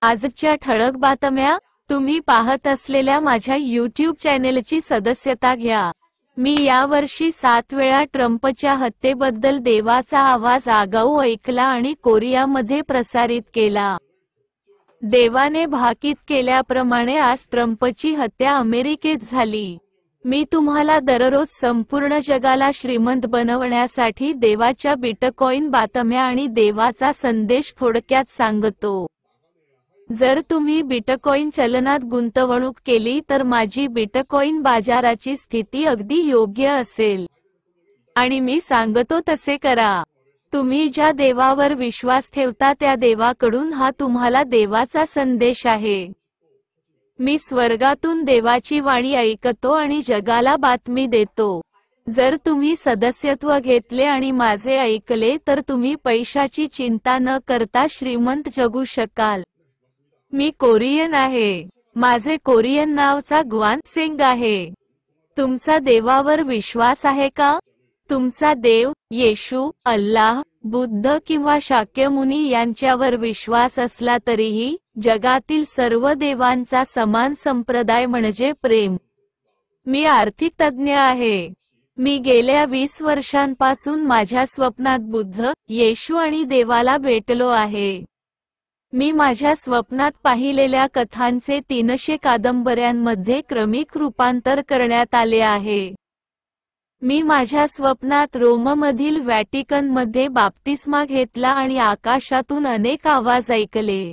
आजच्या ठळक बातम्या. तुम्ही पाहत असलेल्या माझ्या YouTube चॅनेलची सदस्यता घ्या. मी यावर्षी 7 वेळा ट्रम्पच्या हत्येबद्दल देवाचा आवाज आगाऊ ऐकला आणि कोरियामध्ये प्रसारित केला. देवाने भाकीत केल्याप्रमाणे आज ट्रम्पची हत्या अमेरिकेत झाली. मी तुम्हाला दररोज संपूर्ण जगाला श्रीमंत बनवण्यासाठी देवाच्या बिटकॉइन बातम्या आणि देवाचा संदेश थोडक्यात सांगतो. जर तुम्ही बिटकॉइन चलनात गुंतवणूक केली तर माझी बिटकॉइन बाजाराची स्थिती अगदी योग्य असेल. आणि मी सांगतो तसे करा. तुम्ही ज्या देवावर विश्वास ठेवता त्या देवाकडून हा तुम्हाला देवाचा संदेश आहे. मी स्वर्गातून देवाची वाणी ऐकतो आणि जगाला बातमी देतो. जर तुम्ही सदस्यत्व घेतले आणि माझे ऐकले तर तुम्ही पैशाची चिंता न करता श्रीमंत जगू शकाल. मी कोरियन आहे. माझे कोरियन नावचा ग्वान सिंग आहे. तुमचा देवावर विश्वास आहे का? तुमचा देव, येशू, अल्लाह, बुद्ध किंवा शाक्यमुनी यांच्यावर विश्वास असला तरीही जगातील सर्व देवांचा समान संप्रदाय म्हणजे प्रेम. मी आर्थिक तज्ज्ञ आहे. मी गेल्या 20 वर्षांपासून माझ्या स्वप्नात बुद्ध, येशू आणि देवाला भेटलो आहे. मी माझ्या स्वप्नात पाहिलेल्या कथांचे 300 कादंबऱ्यांमध्ये क्रमिक रूपांतर करण्यात आले आहे. मी माझ्या स्वप्नात रोममधील व्हॅटिकनमध्ये बाप्तिस्मा घेतला आणि आकाशातून अनेक आवाज ऐकले.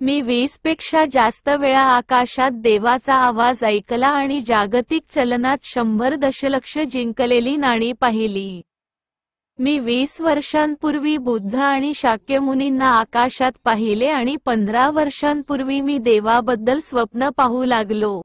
मी 20 पेक्षा जास्त वेळा आकाशात देवाचा आवाज ऐकला आणि जागतिक चलनात 100 दशलक्ष जिंकलेली नाणी पाहिली. मी 20 वर्षांपूर्वी बुद्ध आणि शाक्यमुनींना आकाशात पाहिले आणि 15 वर्षांपूर्वी मी देवाबद्दल स्वप्न पाहू लागलो.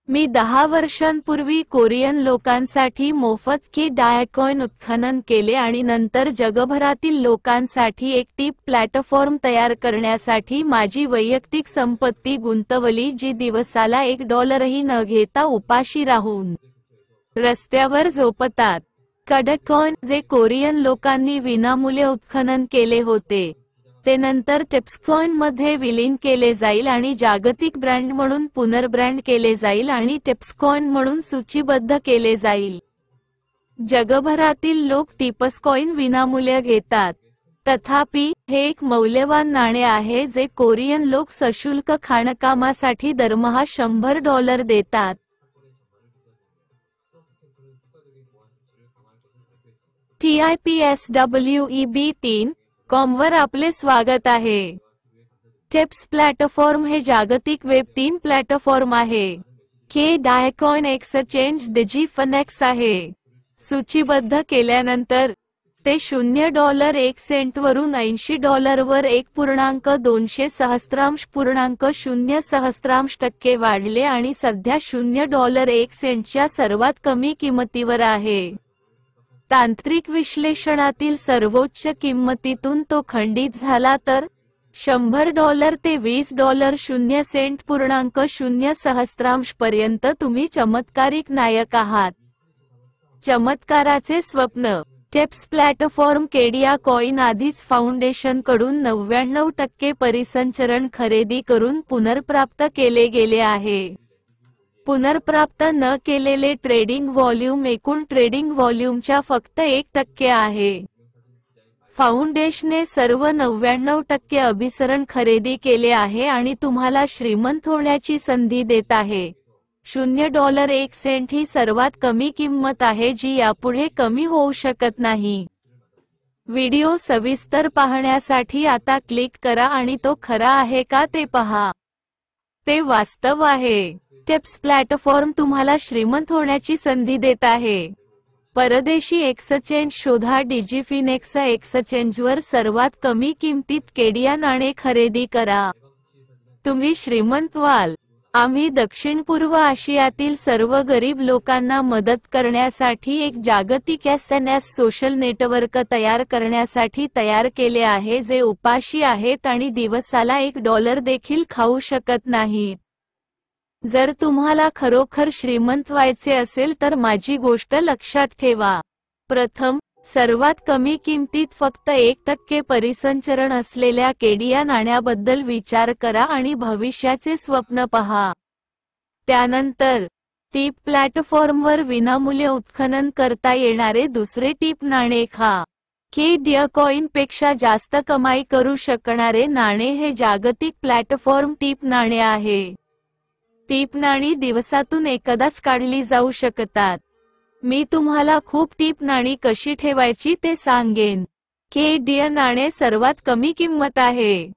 मी 10 वर्षांपूर्वी कोरियन लोकांसाठी मोफत डायकॉइन उत्खनन केले आणि नंतर जगभरातील लोकांसाठी एक टिप प्लॅटफॉर्म तयार करण्यासाठी माझी वैयक्तिक संपत्ती गुंतवली जी दिवसाला $1ही न घेता उपाशी राहून रस्त्यावर झोपतात. कडकॉइन, जे कोरियन लोकांनी विनामूल्य उत्खनन केले होते, ते नंतर टिप्सकॉइन मध्ये विलीन केले जाईल आणि जागतिक ब्रँड म्हणून पुनर्ब्रँड केले जाईल आणि टिप्सकॉइन म्हणून सूचीबद्ध केले जाईल. जगभरातील लोक टिप्सकॉइन विनामूल्य घेतात. तथापि, हे एक मौल्यवान नाणे आहे जे कोरियन लोक सशुल्क खाणकामासाठी दरमहा $100 देतात. TIPSWEB3.com वर आपले स्वागत आहे. टिप्स प्लॅटफॉर्म हे जागतिक वेब 3 प्लॅटफॉर्म आहे. डायकॉइन एक्सचेंज डिजिफनेक्स आहे. सूचीबद्ध केल्यानंतर ते $0.1 वरून $80 वर 1.200% वाढले आणि सध्या $0.1 च्या सर्वात कमी किंमतीवर आहे. तांत्रिक विश्लेषणातील सर्वोच्च किंमतीतून तो खंडित झाला तर $100 ते $20.0 पर्यंत तुम्ही चमत्कारिक नायक आहात. चमत्काराचे स्वप्न. टिप्स प्लॅटफॉर्म कॉइन आधीच फाउंडेशन कडून 99% परिसंचरण खरेदी करून पुनर्प्राप्त केले गेले आहे. पुनर्प्राप्त न केलेले ट्रेडिंग व्हॉल्यूम एकूण ट्रेडिंग व्हॉल्यूमच्या फक्त 1% आहे. फाउंडेशनने सर्व 99% अभिसरण खरेदी केले आहे आणि तुम्हाला श्रीमंत होण्याची संधी देत आहे. $0.1 ही सर्वात कमी किंमत आहे जी यापुढे कमी होऊ शकत नाही. व्हिडिओ सविस्तर पाहण्यासाठी आता क्लिक करा आणि तो खरा आहे का ते पहा. ते वास्तव आहे. टिप्स प्लॅटफॉर्म तुम्हाला श्रीमंत होण्याची संधी देत आहे. परदेशी एक्सचेंज शोधा. डिजिफिनेक्स एक्सचेंजवर सर्वात कमी किमतीत नाणे खरेदी करा. तुम्ही श्रीमंत व्हाल. आम्ही दक्षिण पूर्व आशियातील सर्व गरीब लोकांना मदत करण्यासाठी एक जागतिक SNS सोशल नेटवर्क तयार करण्यासाठी तयार केले आहे जे उपाशी आहेत आणि दिवसाला $1 देखील खाऊ शकत नाहीत. जर तुम्हाला खरोखर श्रीमंत व्हायचे असेल तर माझी गोष्ट लक्षात ठेवा. प्रथम, सर्वात कमी किमतीत फक्त 1% परिसंचरण असलेल्या केडिया नाण्याबद्दल विचार करा आणि भविष्याचे स्वप्न पहा. त्यानंतर टिप प्लॅटफॉर्मवर विनामूल्य उत्खनन करता येणारे दुसरे टिप नाणे खा. के कॉईनपेक्षा जास्त कमाई करू शकणारे नाणे हे जागतिक प्लॅटफॉर्म टिप नाणे आहे. टिप नाणी दिवसातून एकदाच काढली जाऊ शकतात. मी तुम्हाला खूप टिप नाणी कशी ठेवायची ते सांगेन. के नाणे सर्वात कमी किंमत आहे.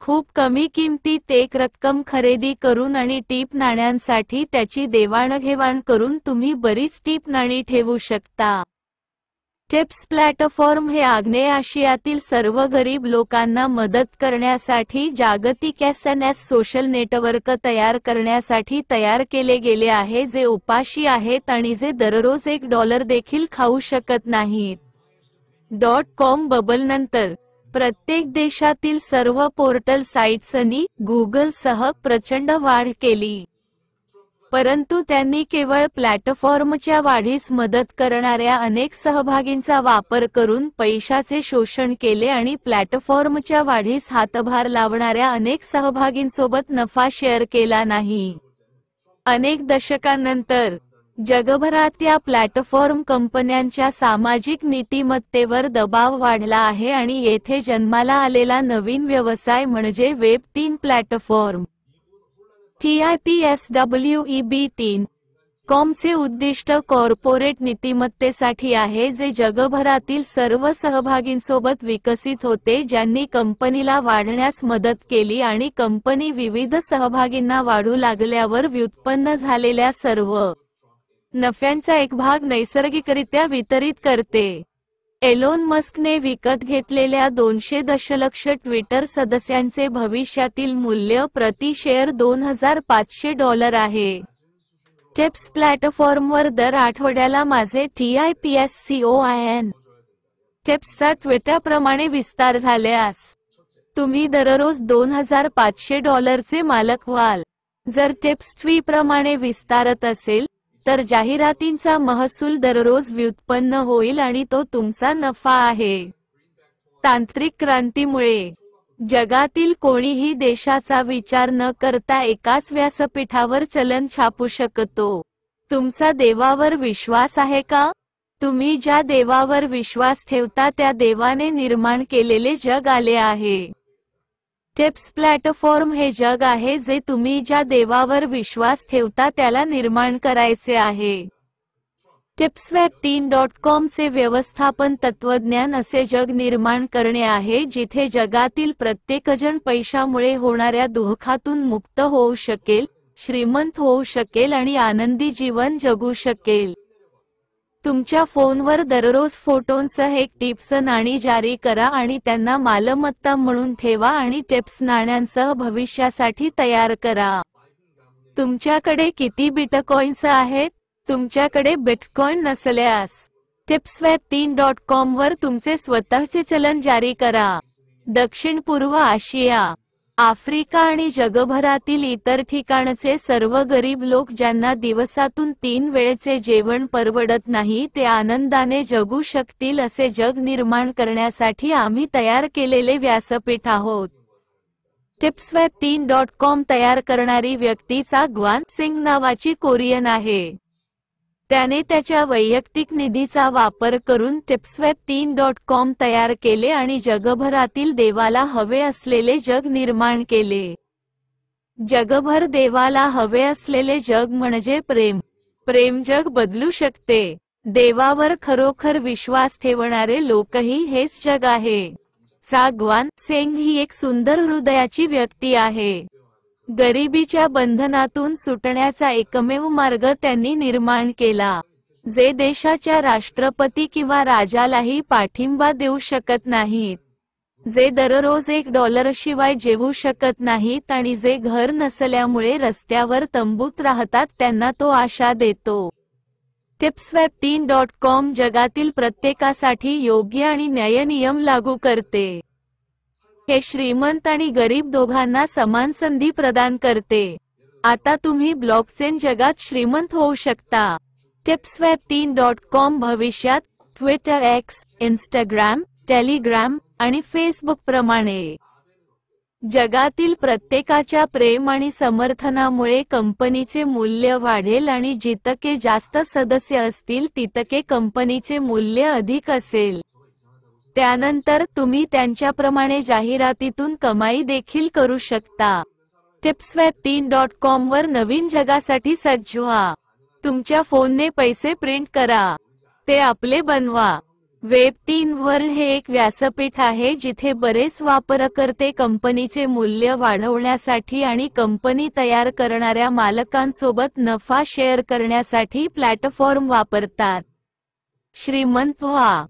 खूप कमी किमतीत एक रक्कम खरेदी करून आणि टिप नाण्यांसाठी त्याची देवाणघेवाण करून तुम्ही बरीच टिप नाणी ठेवू शकता. टिप्स प्लॅटफॉर्म हे आग्नेय आशियातील सर्व गरीब लोकांना मदत करण्यासाठी जागतिक SNS सोशल नेटवर्क तयार करण्यासाठी तयार केले गेले आहे जे उपाशी आहेत आणि जे दररोज $1 देखील खाऊ शकत नाहीत. .com बबलनंतर प्रत्येक देशातील सर्व पोर्टल साइट्सनी गुगलसह प्रचंड वाढ केली. परंतु त्यांनी केवळ प्लॅटफॉर्मच्या वाढीस मदत करणाऱ्या अनेक सहभागींचा वापर करून पैशाचे शोषण केले आणि प्लॅटफॉर्मच्या वाढीस हातभार लावणाऱ्या अनेक सहभागींसोबत नफा शेअर केला नाही. अनेक दशकांनंतर जगभरात या प्लॅटफॉर्म कंपन्यांच्या सामाजिक नीतिमत्तेवर दबाव वाढला आहे आणि येथे जन्माला आलेला नवीन व्यवसाय म्हणजे वेब 3 प्लॅटफॉर्म. TIPSWEB3 कॉमचे उद्दिष्ट कॉर्पोरेट नीतिमत्तेसाठी आहे जे जगभरातील सर्व सहभागींसोबत विकसित होते ज्यांनी कंपनीला वाढण्यास मदत केली आणि कंपनी विविध सहभागींना वाढू लागल्यावर व्युत्पन्न झालेल्या सर्व नफ्यांचा एक भाग नैसर्गिकरित्या वितरित करते. एलोन मस्कने विकत घेतलेल्या 200 दशलक्ष ट्विटर सदस्यांचे भविष्यातील मूल्य प्रति शेअर $2,500 आहे. टिप्स प्लॅटफॉर्मवर दर आठवड्याला माझे TIPSCOIN टिप्सचा ट्विटरप्रमाणे विस्तार झाल्यास तुम्ही दररोज $2,500 चे मालक व्हाल. जर टिप्स ट्वीप्रमाणे विस्तारत असेल तर जाहिरातींचा महसूल दररोज व्युत्पन्न होईल आणि तो तुमचा नफा आहे. तांत्रिक क्रांतीमुळे जगातील कोणीही देशाचा विचार न करता एकाच व्यासपीठावर चलन छापू शकतो. तुमचा देवावर विश्वास आहे का? तुम्ही ज्या देवावर विश्वास ठेवता त्या देवाने निर्माण केलेले जग आले आहे. टिप्स प्लॅटफॉर्म हे जग आहे जे तुम्ही ज्या देवावर विश्वास ठेवता त्याला निर्माण करायचे आहे. टिप्सweb3.com चे व्यवस्थापन तत्वज्ञान असे जग निर्माण करणे आहे जिथे जगातील प्रत्येकजण पैशामुळे होणाऱ्या दुःखातून मुक्त होऊ शकेल, श्रीमंत होऊ शकेल आणि आनंदी जीवन जगू शकेल. तुमच्या फोनवर दररोज फोटोंसह एक टिप्स नाणी जारी करा आणि त्यांना मालमत्ता म्हणून ठेवा आणि टिप्स नाण्यांसह भविष्यासाठी तयार करा. तुमच्याकडे किती बिटकॉइन्स आहेत? तुमच्याकडे बिटकॉइन नसल्यास टिप्सweb3.com वर तुमचे स्वतःचे चलन जारी करा. दक्षिण पूर्व आशिया, आफ्रिका आणि जगभरातील इतर ठिकाणचे सर्व गरीब लोक ज्यांना दिवसातून 3 वेळेचे जेवण परवडत नाही ते आनंदाने जगू शकतील असे जग निर्माण करण्यासाठी आम्ही तयार केलेले व्यासपीठ आहोत. टिप्सweb3.com तयार करणारी व्यक्ती चा ग्वान सिंग नावाची कोरियन आहे. त्याने त्याच्या वैयक्तिक निधीचा वापर करून टिप्सweb3.com तयार केले आणि जगभरातील देवाला हवे असलेले जग निर्माण केले. जगभर देवाला हवे असलेले जग म्हणजे प्रेम. प्रेम जग बदलू शकते. देवावर खरोखर विश्वास ठेवणारे लोकही हेच जग आहे. ग्वान सेंग ही एक सुंदर हृदयाची व्यक्ती आहे. गरिबीच्या बंधनातून सुटण्याचा एकमेव मार्ग त्यांनी निर्माण केला. जे देशाच्या राष्ट्रपती किंवा राजालाही पाठिंबा देऊ शकत नाहीत, जे दररोज $1 शिवाय जेवू शकत नाहीत आणि जे घर नसल्यामुळे रस्त्यावर तंबूत राहतात त्यांना तो आशा देतो. टिप्सweb3.com जगातील प्रत्येकासाठी योग्य आणि न्याय्य नियम लागू करते. हे श्रीमंत आणि गरीब दोघांना समान संधी प्रदान करते. आता तुम्ही ब्लॉकचेन जगात श्रीमंत होऊ शकता. टिप्सweb3.com भविष्यात ट्विटर एक्स, इंस्टाग्राम, टेलिग्राम आणि फेसबुक प्रमाणे जगातील प्रत्येकाच्या प्रेम आणि समर्थनामुळे कंपनीचे मूल्य वाढेल आणि जितके जास्त सदस्य असतील तितके कंपनीचे मूल्य अधिक असेल. त्यानंतर तुम्ही त्यांच्याप्रमाणे जाहिरातीतून कमाई देखील करू शकता. tipsweb3.com वर नवीन जगासाठी सज्ज व्हा. तुमच्या फोनने पैसे प्रिंट करा. ते आपले बनवा. वेब3 वर हे एक व्यासपीठ आहे जिथे बरेच वापरकर्ते कंपनीचे मूल्य वाढवण्यासाठी आणि कंपनी तयार करणाऱ्या मालकांसोबत नफा शेअर करण्यासाठी प्लॅटफॉर्म वापरतात. श्रीमंत व्हा.